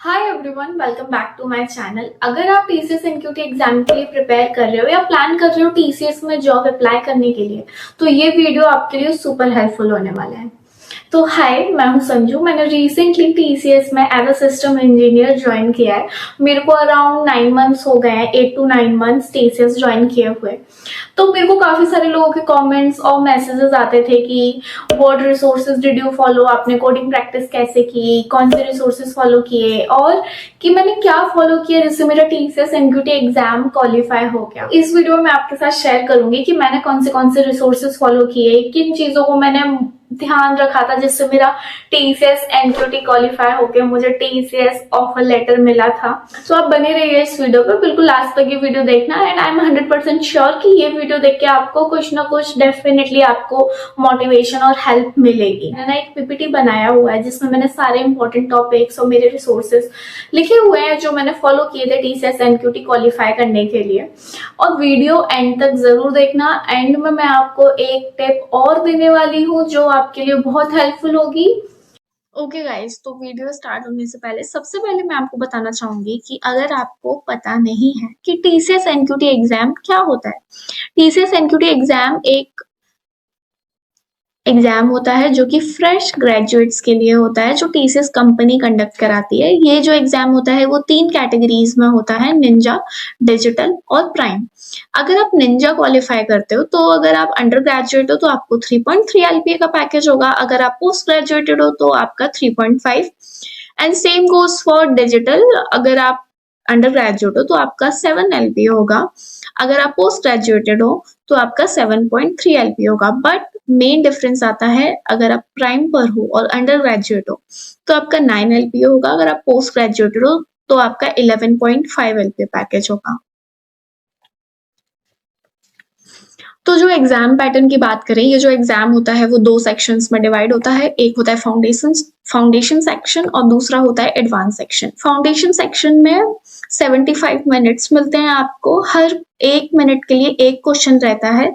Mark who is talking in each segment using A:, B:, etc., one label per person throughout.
A: Hi everyone, welcome back to my channel. अगर आप TCS NQT exam के लिए प्रिपेयर कर रहे हो या प्लान कर रहे हो टीसीएस में जॉब अप्लाई करने के लिए, तो ये वीडियो आपके लिए सुपर हेल्पफुल होने वाला है। तो हाय, मैं हूं संजू। मैंने रिसेंटली टीसीएस में as a system engineer join किया है। मेरे को अराउंड 9 मंथ्स हो गए हैं, 8 to 9 मंथ्स टीसीएस ज्वाइन किए हुए। तो मेरे को काफी सारे लोगों के कमेंट्स और मैसेजेस आते थे कि what resources did you follow, आपने कोडिंग प्रैक्टिस कैसे की, कौन से रिसोर्सेज फॉलो किए, और कि मैंने क्या फॉलो किया जिससे मेरा टीसीएस एनक्यूटी एग्जाम क्वालिफाई हो गया। इस वीडियो में आपके साथ शेयर करूंगी कि मैंने कौन से रिसोर्सेज फॉलो किए, किन चीजों को मैंने ध्यान रखा था जिससे मेरा टीसीएस एनक्यूटी क्वालिफाई होकर मुझे टीसीएस ऑफर लेटर मिला था। तो आप बने रहिए इस वीडियो पर, बिल्कुल लास्ट तक ये वीडियो देखना। एंड आई एम 100% श्योर कि ये वीडियो देख के आपको कुछ ना कुछ डेफिनेटली आपको मोटिवेशन और हेल्प मिलेगी। मैंने एक पीपीटी बनाया हुआ है जिसमें मैंने सारे इंपॉर्टेंट टॉपिक्स और मेरे रिसोर्सेज लिखे हुए हैं जो मैंने फॉलो किए थे टीसीएस एनक्यूटी क्वालिफाई करने के लिए। और वीडियो एंड तक जरूर देखना। एंड में मैं आपको एक टिप और देने वाली हूँ जो आपके लिए बहुत हेल्पफुल होगी। ओके गाइज, तो वीडियो स्टार्ट होने से पहले सबसे पहले मैं आपको बताना चाहूंगी कि अगर आपको पता नहीं है कि टीसीएस एनक्यूटी एग्जाम क्या होता है। टीसीएस एनक्यूटी एग्जाम एक एग्जाम होता है जो कि फ्रेश ग्रेजुएट्स के लिए होता है, जो टीसीएस कंपनी कंडक्ट कराती है। ये जो एग्जाम होता है वो 3 कैटेगरीज में होता है, निंजा, डिजिटल और प्राइम। अगर आप निंजा क्वालिफाई करते हो तो अगर आप अंडर ग्रेजुएट हो तो आपको 3.3 एलपीए का पैकेज होगा। अगर आप पोस्ट ग्रेजुएटेड हो तो आपका 3.5। And same goes for digital. अगर आप अंडर ग्रेजुएट हो तो आपका 7 एलपीए होगा। अगर आप पोस्ट ग्रेजुएटेड हो तो आपका 7.3 एलपीए होगा। बट मेन डिफरेंस आता है अगर आप प्राइम पर हो और अंडर ग्रेजुएट हो तो आपका 9 एलपीए होगा। अगर आप पोस्ट ग्रेजुएटेड हो तो आपका 11.5 एलपीए पैकेज होगा। तो जो एग्जाम पैटर्न की बात करें, ये जो एग्जाम होता है वो 2 सेक्शंस में डिवाइड होता है। एक होता है फाउंडेशन सेक्शन और दूसरा होता है एडवांस सेक्शन। फाउंडेशन सेक्शन में 75 मिनट्स मिलते हैं आपको। हर 1 मिनट के लिए एक क्वेश्चन रहता है।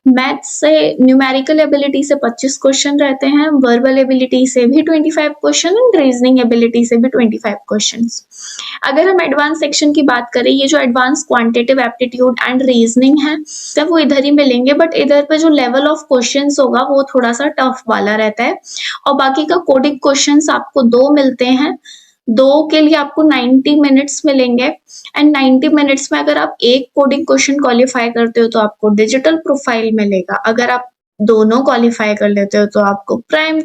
A: मैथ्स से, न्यूमेरिकल एबिलिटी से 25 क्वेश्चन रहते हैं, वर्बल एबिलिटी से भी 25 क्वेश्चन एंड रीजनिंग एबिलिटी से भी 25 क्वेश्चंस। अगर हम एडवांस सेक्शन की बात करें, ये जो advance quantitative aptitude and reasoning है सब वो इधर ही मिलेंगे। बट इधर पे जो लेवल ऑफ क्वेश्चंस होगा वो थोड़ा सा टफ वाला रहता है। और बाकी का कोडिंग क्वेश्चंस आपको 2 मिलते हैं। 2 के लिए आपको 90 मिनट्स मिलेंगे। एंड 90 मिनट्स में अगर आप एक कोडिंग क्वेश्चन क्वालिफाई करते हो तो आपको डिजिटल प्रोफाइल मिलेगा। अगर आप दोनों क्वालिफाई कर लेते हो तो आपको प्राइम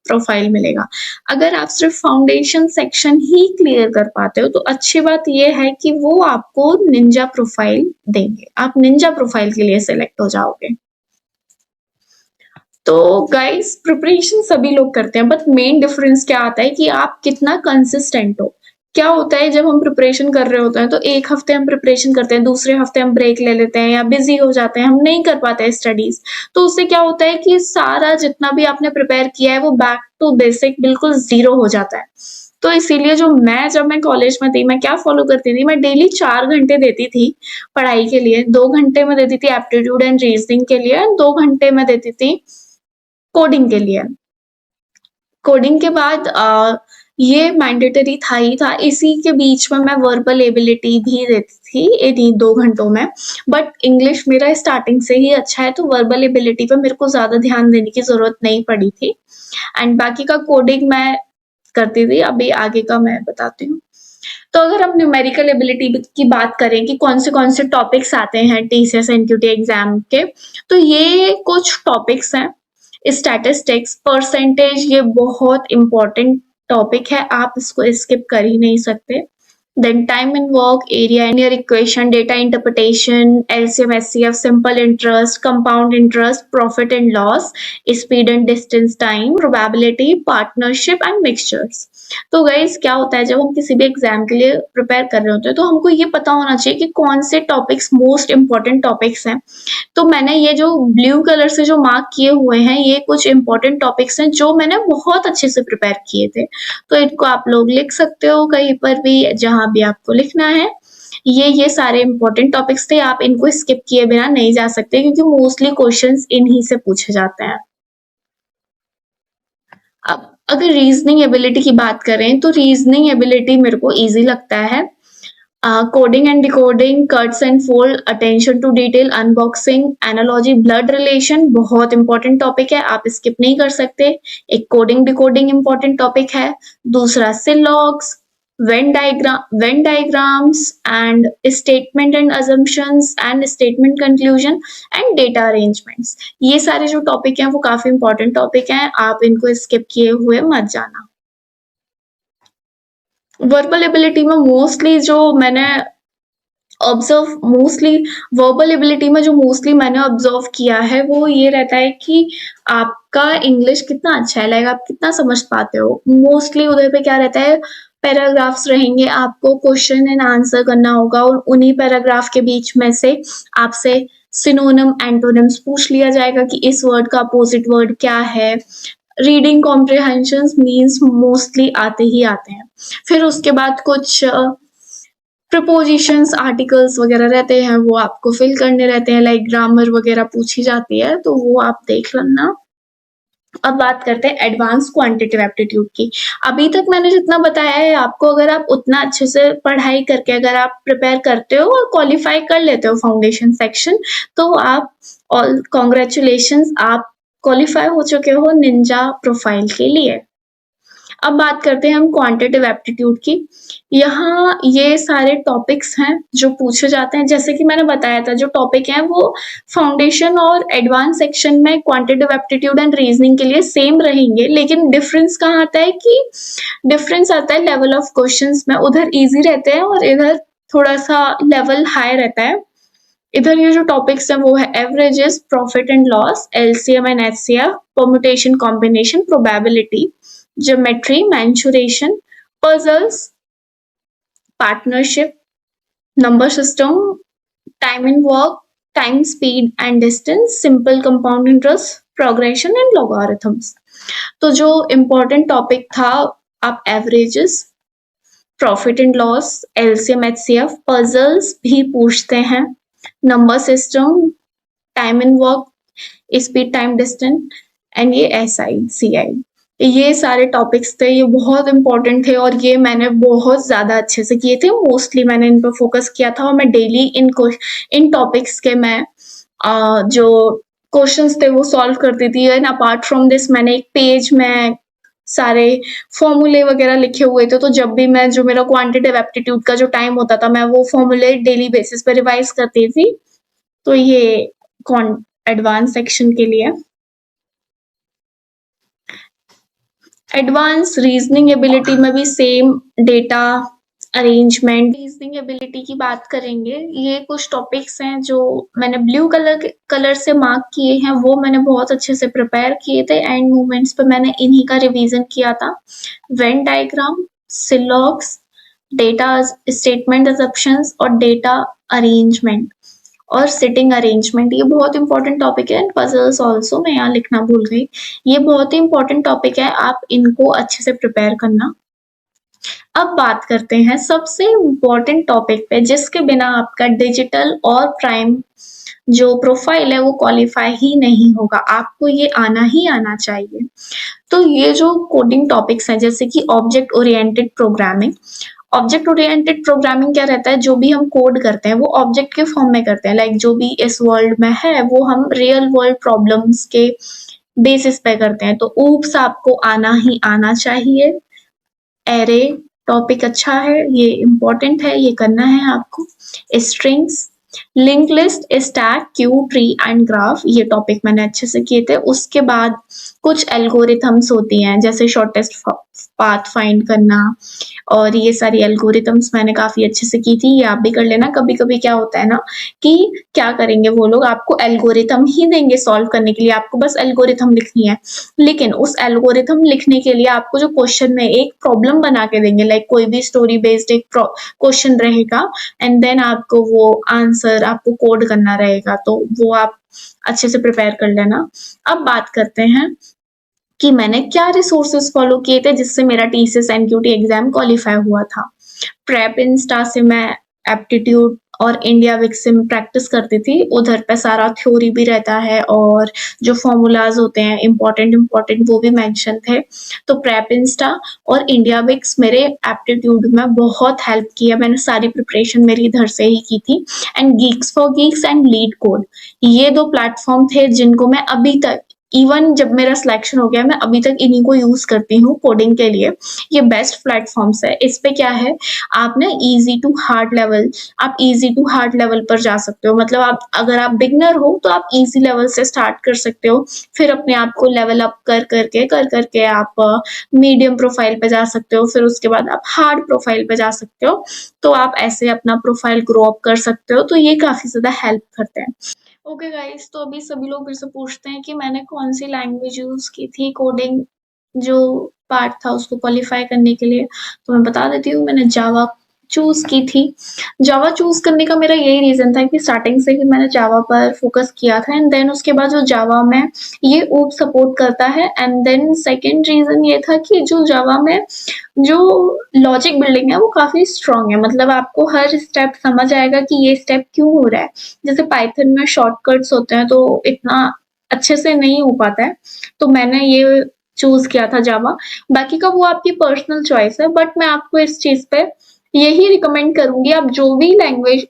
A: प्रोफाइल मिलेगा। अगर आप सिर्फ फाउंडेशन सेक्शन ही क्लियर कर पाते हो तो अच्छी बात यह है कि वो आपको निंजा प्रोफाइल देंगे, आप निंजा प्रोफाइल के लिए सिलेक्ट हो जाओगे। तो गाइस, प्रिपरेशन सभी लोग करते हैं, बट मेन डिफरेंस क्या आता है कि आप कितना कंसिस्टेंट हो। क्या होता है जब हम प्रिपरेशन कर रहे होते हैं तो एक हफ्ते हम प्रिपरेशन करते हैं, दूसरे हफ्ते हम ब्रेक ले लेते हैं या बिजी हो जाते हैं, हम नहीं कर पाते हैं स्टडीज। तो उससे क्या होता है कि सारा जितना भी आपने प्रिपेयर किया है वो बैक टू बेसिक बिल्कुल जीरो हो जाता है। तो इसीलिए जब मैं कॉलेज में थी, मैं क्या फॉलो करती थी, मैं डेली 4 घंटे देती थी पढ़ाई के लिए। 2 घंटे में देती थी एप्टीट्यूड एंड रीजनिंग के लिए, 2 घंटे में देती थी कोडिंग के लिए। कोडिंग के बाद ये मैंडेटरी था ही था। इसी के बीच में मैं वर्बल एबिलिटी भी देती थी इन्हीं 2 घंटों में। बट इंग्लिश मेरा स्टार्टिंग से ही अच्छा है तो वर्बल एबिलिटी पे मेरे को ज्यादा ध्यान देने की जरूरत नहीं पड़ी थी। एंड बाकी का कोडिंग मैं करती थी। अभी आगे का मैं बताती हूँ। तो अगर हम न्यूमेरिकल एबिलिटी की बात करें कि कौन से टॉपिक्स आते हैं टीसीएस एनक्यूटी एग्जाम के, तो ये कुछ टॉपिक्स हैं। स्टैटिस्टिक्स, परसेंटेज, ये बहुत इंपॉर्टेंट टॉपिक है, आप इसको स्किप कर ही नहीं सकते। Then time in work, area linear equation, data interpretation, LCM HCF, simple interest, compound interest, profit and loss, speed and distance time, probability, partnership and mixtures. तो गाइस, क्या होता है जब हम किसी भी एग्जाम के लिए प्रिपेयर कर रहे होते हैं तो हमको ये पता होना चाहिए कि कौन से टॉपिक्स मोस्ट इंपॉर्टेंट टॉपिक्स हैं। तो मैंने ये जो ब्लू कलर से जो मार्क किए हुए हैं ये कुछ इंपॉर्टेंट टॉपिक्स हैं जो मैंने बहुत अच्छे से प्रिपेयर किए थे। तो इनको आप लोग लिख सकते हो कहीं पर भी, जहां भी आपको लिखना है। ये सारे इंपॉर्टेंट टॉपिक्स थे, आप इनको स्किप किए बिना नहीं जा सकते क्योंकि मोस्टली क्वेश्चंस इन्हीं से पूछे जाते हैं। अब अगर रीजनिंग एबिलिटी की बात करें तो रीजनिंग एबिलिटी मेरे को इजी लगता है। Coding and decoding, cuts and fold, attention to detail, unboxing, analogy, blood relation बहुत इंपॉर्टेंट टॉपिक है, आप स्किप नहीं कर सकते। एक कोडिंग डिकोडिंग इंपॉर्टेंट टॉपिक है। दूसरा syllogisms, Venn diagrams and statement and assumptions and statement conclusion and data arrangements. ये सारे जो टॉपिक हैं वो काफी इंपॉर्टेंट टॉपिक हैं, आप इनको स्किप किए हुए मत जाना। वर्बल एबिलिटी में मोस्टली जो मैंने वर्बल एबिलिटी में जो मोस्टली मैंने ऑब्जर्व किया है वो ये रहता है कि आपका इंग्लिश कितना अच्छा है, लाइक आप कितना समझ पाते हो। मोस्टली उधर पे क्या रहता है, पैराग्राफ्स रहेंगे, आपको क्वेश्चन एंड आंसर करना होगा और उन्हीं पैराग्राफ के बीच में से आपसे सिनोनिम एंटोनिम्स पूछ लिया जाएगा कि इस वर्ड का अपोजिट वर्ड क्या है। रीडिंग कॉम्प्रिहेंशन मीन्स मोस्टली आते ही आते हैं। फिर उसके बाद कुछ प्रपोजिशंस, आर्टिकल्स वगैरह रहते हैं, वो आपको फिल करने रहते हैं, लाइक ग्रामर वगैरह पूछी जाती है, तो वो आप देख लेना। अब बात करते हैं एडवांस क्वांटिटेटिव एप्टीट्यूड की। अभी तक मैंने जितना बताया है आपको, अगर आप उतना अच्छे से पढ़ाई करके अगर आप प्रिपेयर करते हो और क्वालिफाई कर लेते हो फाउंडेशन सेक्शन, तो आप ऑल कॉन्ग्रेचुलेशंस, आप क्वालिफाई हो चुके हो निंजा प्रोफाइल के लिए। अब बात करते हैं हम क्वांटिटेटिव एप्टीट्यूड की। यहाँ ये सारे टॉपिक्स हैं जो पूछे जाते हैं, जैसे कि मैंने बताया था जो टॉपिक हैं वो फाउंडेशन और एडवांस सेक्शन में क्वांटिटेटिव एप्टीट्यूड एंड रीजनिंग के लिए सेम रहेंगे, लेकिन डिफरेंस कहाँ आता है कि डिफरेंस आता है लेवल ऑफ क्वेश्चंस में। उधर इजी रहते हैं और इधर थोड़ा सा लेवल हाई रहता है। इधर ये जो टॉपिक्स हैं वो है averages, profit and loss, LCM and HCF, permutation combination, probability, geometry, mensuration, puzzles, partnership, number system, time and work, time, speed and distance, simple compound interest, progression and logarithms। तो जो important topic था, आप averages, profit and loss, LCM HCF, puzzles भी पूछते हैं, number system, time and work, speed time distance and ये SI CI, ये सारे टॉपिक्स थे, ये बहुत इंपॉर्टेंट थे और ये मैंने बहुत ज्यादा अच्छे से किए थे। मोस्टली मैंने इन पर फोकस किया था और मैं डेली इन टॉपिक्स के मैं जो क्वेश्चंस थे वो सॉल्व करती थी। एंड अपार्ट फ्रॉम दिस मैंने एक पेज में सारे फॉर्मूले वगैरह लिखे हुए थे, तो जब भी मैं जो मेरा क्वांटिटेटिव एप्टीट्यूड का जो टाइम होता था मैं वो फॉर्मूले डेली बेसिस पे रिवाइज करती थी। तो ये एडवांस सेक्शन के लिए। एडवांस रीजनिंग एबिलिटी में भी same data arrangement. Reasoning ability की बात करेंगे, ये कुछ टॉपिक्स हैं जो मैंने ब्लू कलर से मार्क किए हैं, वो मैंने बहुत अच्छे से प्रिपेयर किए थे। एंड मूवमेंट्स पे मैंने इन्हीं का रिवीजन किया था। Venn diagram, syllogisms, data statement assumptions और डेटा अरेंजमेंट और सिटिंग अरेंजमेंट, ये बहुत इंपॉर्टेंट टॉपिक है। पजल्स ऑल्सो, मैं यहाँ लिखना भूल गई, ये बहुत ही इंपॉर्टेंट टॉपिक है, आप इनको अच्छे से प्रिपेयर करना। अब बात करते हैं सबसे इम्पोर्टेंट टॉपिक पे जिसके बिना आपका डिजिटल और प्राइम जो प्रोफाइल है वो क्वालिफाई ही नहीं होगा, आपको ये आना ही आना चाहिए। तो ये जो कोडिंग टॉपिक्स हैं जैसे कि object oriented programming. Object oriented programming क्या रहता है, जो भी हम कोड करते हैं वो ऑब्जेक्ट के फॉर्म में करते हैं, लाइक जो भी इस वर्ल्ड में है वो हम रियल वर्ल्ड प्रॉब्लम्स के बेसिस पे करते हैं। तो ऊप्स आपको आना ही आना चाहिए। एरे टॉपिक अच्छा है, ये इम्पोर्टेंट है, ये करना है आपको। Strings, link list, stack, Q, tree and graph, ये टॉपिक मैंने अच्छे से किए थे। उसके बाद कुछ एल्गोरिथम्स होती हैं जैसे शॉर्टेस्ट पाथ फाइंड करना, और ये सारी एल्गोरिथम्स मैंने काफी अच्छे से की थी, ये आप भी कर लेना। कभी कभी क्या होता है ना कि क्या करेंगे वो लोग, आपको एल्गोरिथम ही देंगे सॉल्व करने के लिए, आपको बस एल्गोरिथम लिखनी है, लेकिन उस एल्गोरिथम लिखने के लिए आपको जो क्वेश्चन में एक प्रॉब्लम बना के देंगे, लाइक कोई भी स्टोरी बेस्ड एक क्वेश्चन रहेगा एंड देन आपको वो आंसर आपको कोड करना रहेगा, तो वो आप अच्छे से प्रिपेयर कर लेना। अब बात करते हैं कि मैंने क्या रिसोर्सेज फॉलो किए थे जिससे मेरा टीसीएस एनक्यूटी एग्जाम क्वालिफाई हुआ था। प्रेप इंस्टा से मैं एप्टीट्यूड और इंडिया विक्स से मैं प्रैक्टिस करती थी। उधर पे सारा थ्योरी भी रहता है और जो फ़ॉर्मूलाज़ होते हैं इम्पोर्टेंट वो भी मेंशन थे। तो प्रेप इंस्टा और इंडिया विक्स मेरे एप्टीट्यूड में बहुत हेल्प किया। मैंने सारी प्रिपरेशन मेरी इधर से ही की थी। And Geeks for Geeks and leet code, ये 2 प्लेटफ़ॉर्म थे जिनको मैं अभी तक, इवन जब मेरा सिलेक्शन हो गया, मैं अभी तक इन्हीं को यूज़ करती हूँ कोडिंग के लिए। ये बेस्ट प्लेटफ़ॉर्म्स है। इस पे क्या है, आप ना ईज़ी टू हार्ड लेवल, आप ईज़ी टू हार्ड लेवल पर जा सकते हो। मतलब आप, अगर आप बिगिनर हो तो आप ईज़ी लेवल से स्टार्ट कर सकते हो, फिर अपने आप को लेवल अप कर के आप मीडियम प्रोफाइल पे जा सकते हो, फिर उसके बाद आप हार्ड प्रोफाइल पे जा सकते हो। तो आप ऐसे अपना प्रोफाइल ग्रो अप कर सकते हो, तो ये काफ़ी ज़्यादा हेल्प करते हैं। ओके गाइस, तो अभी सभी लोग मेरे से पूछते हैं कि मैंने कौन-सी लैंग्वेज यूज़ की थी कोडिंग जो पार्ट था उसको क्वालीफाई करने के लिए। तो मैं बता देती हूँ, मैंने जावा चूज़ की थी। जावा चूज़ करने का मेरा यही रीज़न था कि स्टार्टिंग से ही मैंने जावा पर फ़ोकस किया था एंड देन उसके बाद जो जावा में ये ओप सपोर्ट करता है एंड देन सेकंड रीज़न ये था कि जो जावा में जो लॉजिक बिल्डिंग है वो काफ़ी स्ट्रॉन्ग है। मतलब आपको हर स्टेप समझ आएगा कि ये स्टेप क्यों हो रहा है। जैसे पाइथन में शॉर्टकट्स होते हैं तो इतना अच्छे से नहीं हो पाता है। तो मैंने ये चूज़ किया था जावा। बाकी का वो आपकी पर्सनल चॉइस है, बट मैं आपको इस चीज़ पे यही रिकमेंड करूँगी, आप जो भी लैंग्वेज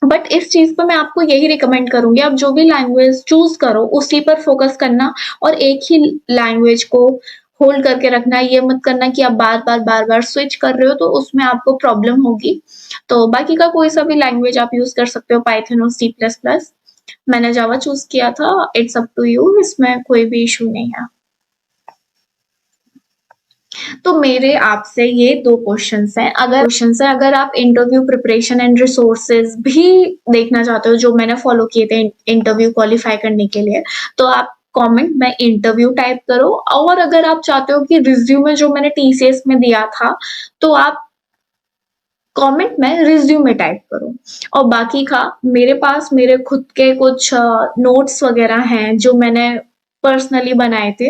A: बट इस चीज़ पे मैं आपको यही रिकमेंड करूँगी, आप जो भी लैंग्वेज चूज़ करो उसी पर फ़ोकस करना और एक ही लैंग्वेज को होल्ड करके रखना। ये मत करना कि आप बार-बार स्विच कर रहे हो तो उसमें आपको प्रॉब्लम होगी। तो बाकी का कोई सा भी लैंग्वेज आप यूज़ कर सकते हो, पाइथन और सी प्लस प्लस। मैंने जावा चूज़ किया था, इट्स अप टू यू, इसमें कोई भी इश्यू नहीं है। तो मेरे आपसे ये 2 क्वेश्चन्स हैं, अगर आप इंटरव्यू प्रिपरेशन एंड रिसोर्सेज़ भी देखना चाहते हो जो मैंने फॉलो किए थे इंटरव्यू क्वालीफाई करने के लिए, तो आप कमेंट में इंटरव्यू टाइप करो, और अगर आप चाहते हो कि रिज़्यूमे जो मैंने टीसीएस में दिया था, तो आप कमेंट में रिज़्यूमे टाइप करो। और बाकी का मेरे पास मेरे खुद के कुछ नोट्स वगैरह हैं जो मैंने पर्सनली बनाए थे।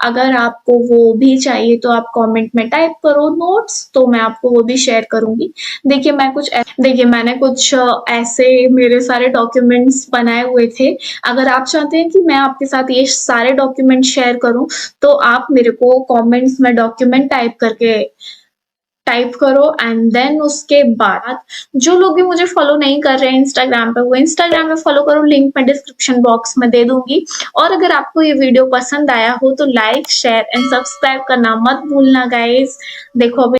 A: अगर आपको वो भी चाहिए तो आप कमेंट में टाइप करो नोट्स, तो मैं आपको वो भी शेयर करूँगी। देखिए मैंने कुछ ऐसे मेरे सारे डॉक्यूमेंट्स बनाए हुए थे। अगर आप चाहते हैं कि मैं आपके साथ ये सारे डॉक्यूमेंट शेयर करूँ, तो आप मेरे को कमेंट्स में डॉक्यूमेंट टाइप करो एंड देन उसके बाद जो लोग भी मुझे फॉलो नहीं कर रहे हैं इंस्टाग्राम पे, वो इंस्टाग्राम पे फॉलो करो, लिंक मैं डिस्क्रिप्शन बॉक्स में दे दूंगी। और अगर आपको ये वीडियो पसंद आया हो तो लाइक शेयर एंड सब्सक्राइब करना मत भूलना गाइस। देखो अभी